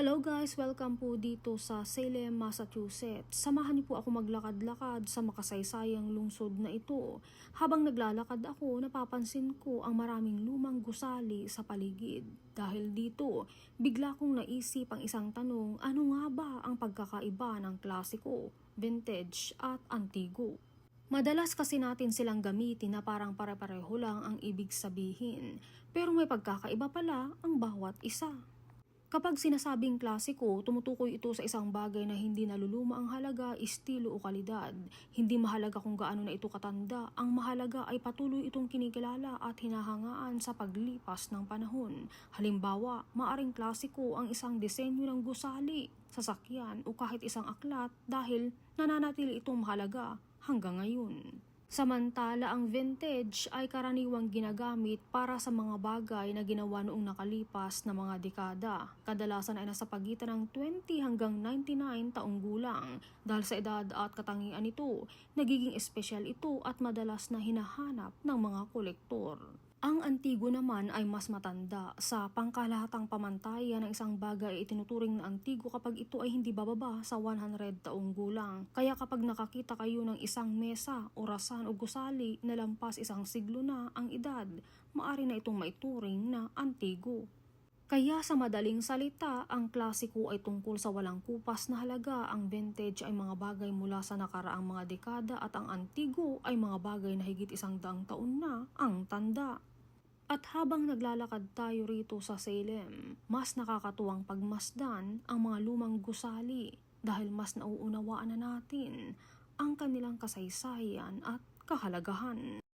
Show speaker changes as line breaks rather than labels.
Hello guys! Welcome po dito sa Salem, Massachusetts. Samahan niyo po ako maglakad-lakad sa makasaysayang lungsod na ito. Habang naglalakad ako, napapansin ko ang maraming lumang gusali sa paligid. Dahil dito, bigla kong naisip ang isang tanong, ano nga ba ang pagkakaiba ng klasiko, vintage at antigo? Madalas kasi natin silang gamitin na parang pare-pareho lang ang ibig sabihin. Pero may pagkakaiba pala ang bawat isa. Kapag sinasabing klasiko, tumutukoy ito sa isang bagay na hindi naluluma ang halaga, estilo o kalidad. Hindi mahalaga kung gaano na ito katanda, ang mahalaga ay patuloy itong kinikilala at hinahangaan sa paglipas ng panahon. Halimbawa, maaring klasiko ang isang disenyo ng gusali, sasakyan o kahit isang aklat dahil nananatili itong mahalaga hanggang ngayon. Samantala ang vintage ay karaniwang ginagamit para sa mga bagay na ginawa noong nakalipas na mga dekada. Kadalasan ay nasa pagitan ng 20 hanggang 99 taong gulang. Dahil sa edad at katangian nito, nagiging espesyal ito at madalas na hinahanap ng mga kolektor. Ang antigo naman ay mas matanda. Sa pangkalahatang pamantayan ng isang bagay ay itinuturing na antigo kapag ito ay hindi bababa sa 100 taong gulang. Kaya kapag nakakita kayo ng isang mesa, orasan o gusali na lampas isang siglo na ang edad, maaari na itong maituring na antigo. Kaya sa madaling salita, ang klasiko ay tungkol sa walang kupas na halaga, ang vintage ay mga bagay mula sa nakaraang mga dekada at ang antigo ay mga bagay na higit 100 taon na ang tanda. At habang naglalakad tayo rito sa Salem, mas nakakatuwang pagmasdan ang mga lumang gusali dahil mas nauunawaan na natin ang kanilang kasaysayan at kahalagahan.